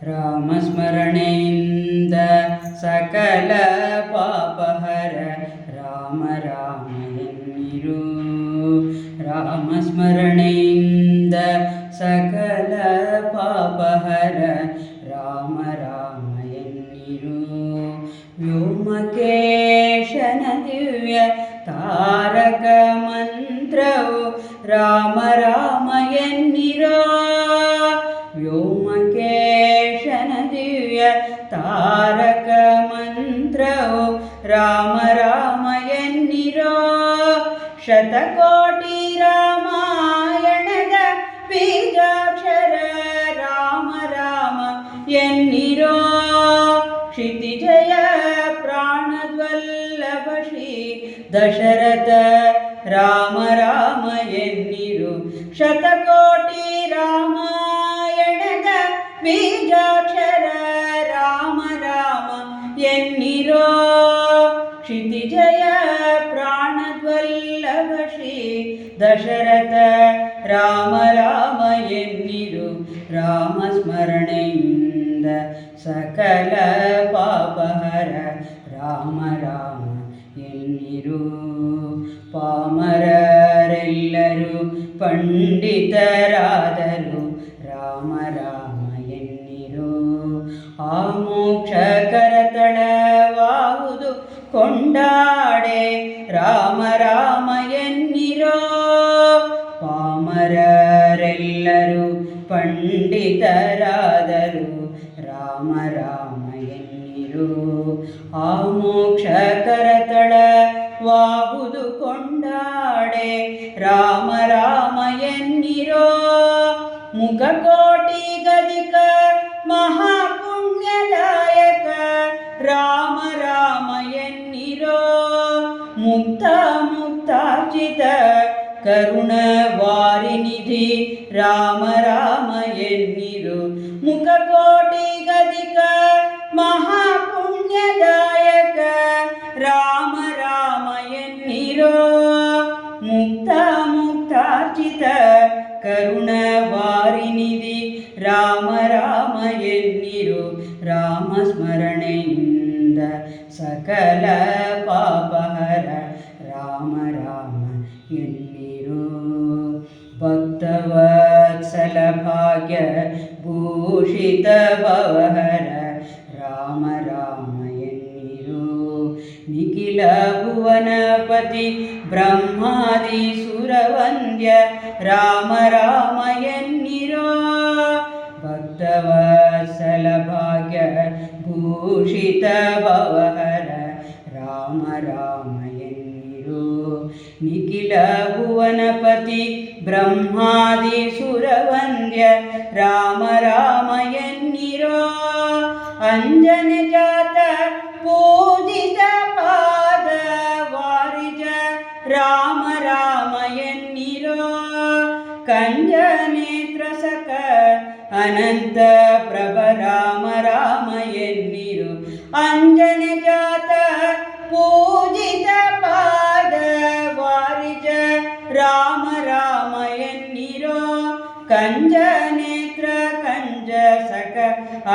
ರಾಮಸ್ಮರಣೆಯಿಂದ ಸಕಲ ಪಾಪಹರ ರಾಮ ರಾಮ ಎನ್ನಿರು. ರಾಮಸ್ಮರಣೆಯಿಂದ ಸಕಲ ಪಾಪಹರ ರಾಮ ರಾಮ ಎನ್ನಿರು. ವ್ಯೋಮಕೇಶನ ದಿವ್ಯ ತಾರಕ ಮಂತ್ರವು ರಾಮ ರಾಮ ಎನ್ನಿರೋ. ವ್ಯೋಮಕೇಶನ ದಿವ್ಯ ತಾರಕ ಮಂತ್ರವು ರಾಮ ರಾಮ ಎನ್ನಿರೋ. ಶತಕೋಟಿ ರಾಮಾಯಣದ ಬೀಜಾಕ್ಷರ ರಾಮ ರಾಮ ಎನ್ನಿರೋ. ಕ್ಷಿತಿಜಯ ಪ್ರಾಣದ್ವಲ್ಲಭ ಶ್ರೀ ದಶರಥ ರಾಮ ರಾಮ ಎನ್ನಿರು. ಶತಕೋಟಿ ರಾಮಾಯಣದ ಬೀಜಾಕ್ಷರ ರಾಮ ರಾಮ ಎನ್ನಿರೋ. ಕ್ಷಿತಿಜಯ ಪ್ರಾಣದ್ವಲ್ಲಭ ಶ್ರೀ ದಶರಥ ರಾಮ ರಾಮ ಎನ್ನಿರು. ರಾಮ ಸ್ಮರಣೆಯಿಂದ ಸಕಲ ಪಾಪಹರ ರಾಮ ರಾಮ ಎನ್ನಿರು. ಪಾಮರರೆಲ್ಲರೂ ಪಂಡಿತರಾದರು ರಾಮ ರಾಮ ಎನ್ನಿರು. ಆ ಮೋಕ್ಷ ಕರತಳವಾಹುದು ಕೊಂಡಾಡೆ ರಾಮ ರಾಮ ಎನ್ನಿರೋ. ಪಾಮರರೆಲ್ಲರೂ ಪಂಡಿತರಾದರು ರಾಮ ರಾಮ ಎನ್ನಿರು. ಆ ಮೋಕ್ಷ ಕರತಳವಾಹುದು ಕೊಂಡಾಡೆ ರಾಮ ರಾಮ ಎನ್ನಿರೋ. ಮುಖಕೋಟಿ ಗದಿಕ ಮಹಾಪುಣ್ಯದಾಯಕ ರಾಮ ರಾಮ ಎನ್ನಿರೋ. ಮುಕ್ತ ಮುಕ್ತಾರ್ಜಿತ ಕರುಣ ವಾರಿನಿಧಿ ರಾಮ ರಾಮ ಎನ್ನಿರು. ಮುಖಕೋಟಿ ಗದಿಕ ಮಹಾಪುಣ್ಯದಾಯಕ ರಾಮ ರಾಮ ಎನ್ನಿರೋ. ಮುಕ್ತ ಮುಕ್ತಾರ್ಜಿತ ಕರುಣ ವಾರಿನಿಧಿ ರಾಮ ರಾಮ ಎನ್ನಿರು. ರಾಮ ಸ್ಮರಣೆಯಿಂದ ಸಕಲ ಪಾಪಹರ ರಾಮ ರಾಮ ಎನ್ನಿರು. ಭಕ್ತವತ್ಸಲ ಭಾಗ್ಯ ಭೂಷಿತ ಭವಹರ ರಾಮ ರಾಮ ಎನ್ನಿರು. ನಿಖಿಲ ಭುವನಪತಿ ಬ್ರಹ್ಮಾದಿ ಸುರವಂದ್ಯ ರಾಮ ರಾಮ ಎನ್ನಿರೋ. ಭಕ್ತವತ್ಸಲ ಭಾಗ್ಯ ಭೂಷಿತ ಭವಹರ ರಾಮ ರಾಮ ಎನ್ನಿರು. ನಿಖಿಲ ಭುವನಪತಿ ಬ್ರಹ್ಮಾದಿ ಸುರವಂದ್ಯ ರಾಮ ರಾಮ ಎನ್ನಿರೋ. ಅಂಜನ ಜಾತ ಪೂಜಿತ ಪಾದ ವಾರಿಜ ರಾಮ ರಾಮ ಎನ್ನಿರೋ. ಕಂಜ ನೇತ್ರ ಸಕ ಅನಂತ ಪ್ರಭ ರಾಮ ರಾಮ ಎನ್ನಿರು. ಅಂಜನ ಜಾತ ಪೂಜಿತ ಪಾದ ವಾರಿಜ ರಾಮ ರಾಮ ಎನ್ನಿರೋ. ಕಂಜ ನೇತ್ರ ಕಂಜ ಸಕ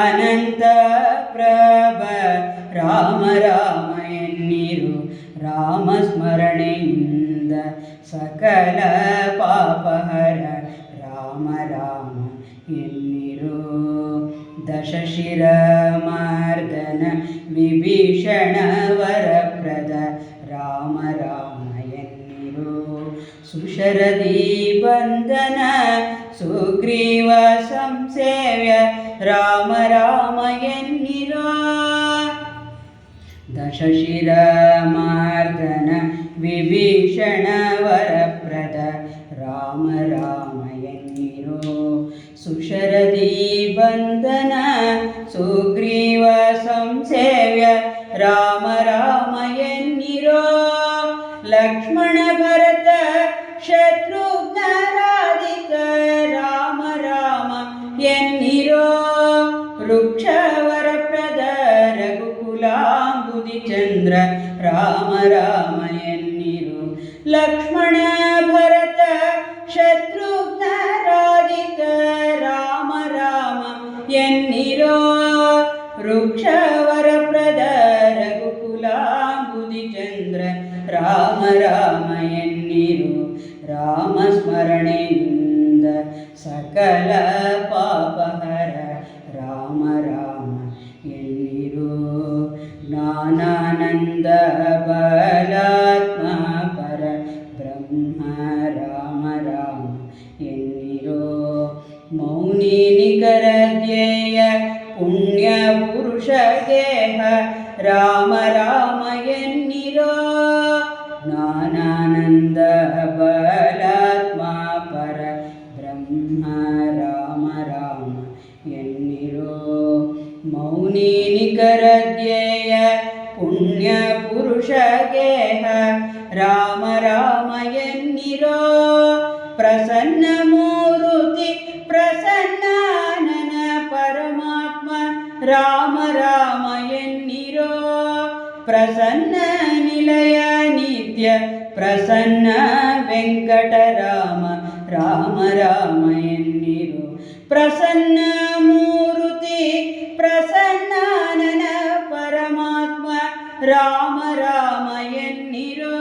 ಅನಂತ ಪ್ರಭ ರಾಮ ರಾಮ ಎನ್ನಿರು. ರಾಮ ಸ್ಮರಣೆಯಿಂದ ಸಕಲ ಪಾಪಹರ ರಾಮ ರಾಮ ಎನ್ನಿರು. ದಶಶಿರ ಮಾರ್ದನ ವಿಭೀಷಣ ವರಪ್ರದ ರಾಮ ರಾಮ ಎನ್ನಿರು. ಸುಶರದಿ ಬಂಧನ ಸುಗ್ರೀವ ಸಂಸೇವ್ಯ ರಾಮ ರಾಮ ಎನ್ನಿರೋ. ದಶಶಿರ ಮಾರ್ದನ ವಿಭೀಷಣ ವರಪ್ರದ ರಾಮ ರಾಮ ಎನ್ನಿರೋ. ಸುಶರದಿ ಬಂಧನ ಸುಗ್ರೀವ ಸಂಸೇವ್ಯ ರಾಮ ರಾಮ ಎನ್ನಿರೋ. ಲಕ್ಷ್ಮಣ ಭರತ ಶತ್ರುಘ್ನರಾಧಿಕ ರಾಮ ರಾಮ ಎನ್ನಿರೋ. ವೃಕ್ಷವರಪ್ರದ ರಘುಕುಲಾಂಬುದಿ ಚಂದ್ರ ರಾಮ ರಾಮ ಎನ್ನಿರು. ಲಕ್ಷ್ಮಣ ಭರತ ಶತ್ರುಘ್ನರಾಧಿಕ ರಾಮ ರಾಮ ಎನ್ನಿರೋ ವೃಕ್ಷವರಪ್ರದ ರಘುಕುಲಾಂಬುದಿ ಚಂದ್ರ ರಾಮ ರಾಮ ಎನ್ನಿರು ರಾಮ ಸ್ಮರಣೆಯಿಂದ ಸಕಲ ಪಾಪಹರ ರಾಮ ರಾಮ ಎನ್ನಿರು ಜ್ಞಾನಾನಂದ ಬಲಾತ್ಮ ಪರ ಬ್ರಹ್ಮ ರಾಮ ರಾಮ ಎನ್ನಿರೋ ಮೌನಿ ನಿಖರ ಧ್ಯೇಯ ಪುಣ್ಯ ಪುರುಷ ಗೇಹ ರಾಮ ರಾಮ ಎನ್ನಿರೋ ಜ್ಞಾನಾನಂದ ಬಲಾತ್ಮ ಪರ ಬ್ರಹ್ಮ ರಾಮ ರಾಮ ಎನ್ನಿರೋ ಮೌನಿ ನಿಖರ ಧ್ಯೇಯ ಪುಣ್ಯ ಪುರುಷ ಗೇಹ ರಾಮ ರಾಮ ಎನ್ನಿರೋ ಪ್ರಸನ್ನ ಮೂರುತಿ ಪ್ರಸನ್ನಾನನ ಪರಮಾತ್ಮ ರಾಮ ರಾಮ ಎನ್ನಿರೋ ಪ್ರಸನ್ನ ನಿಲಯ ನಿತ್ಯ ಪ್ರಸನ್ನ ವೆಂಕಟರಾಮ ರಾಮ ರಾಮ ಎನ್ನಿರೋ ಪ್ರಸನ್ನ ಮೂರುತಿ ಪ್ರಸನ್ನಾನನ ಪರಮಾತ್ಮ ರಾಮ ರಾಮ ಎನ್ನಿರೋ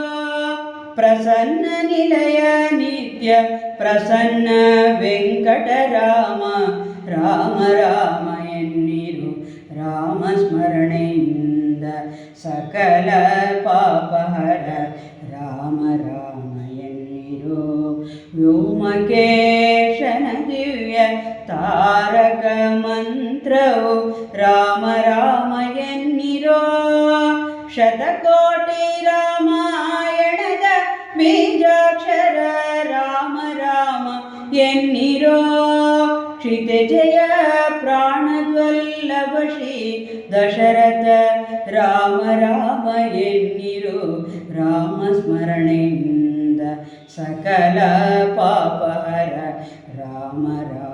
ಪ್ರಸನ್ನ ನಿಲಯ ನಿತ್ಯ ಪ್ರಸನ್ನ ವೆಂಕಟರಾಮ ರಾಮ ರಾಮ ಎನ್ನಿರು ರಾಮ ಸ್ಮರಣೆಯಿಂದ ಸಕಲ ಪಾಪಹರ ರಾಮ ರಾಮ ಎನ್ನಿರು ವ್ಯೋಮಕೇಶನ ದಿವ್ಯ ತಾರಕ ಮಂತ್ರವು ರಾಮ ರಾಮ ಎನ್ನಿರೋ ಶತಕೋಟಿ ರಾಮಾಯಣದ ಬೀಜಾಕ್ಷರ ರಾಮ ರಾಮ ಎನ್ನಿರೋ ಕ್ಷಿತಿಜಯ ಪ್ರಾಣದ್ವಲ್ಲಭ ಶ್ರೀ ದಶರಥ ರಾಮ ರಾಮ ಎನ್ನಿರೋ ರಾಮ ಸ್ಮರಣೆಯಿಂದ ಸಕಲ ಪಾಪಹರ ರಾಮ ರಾಮ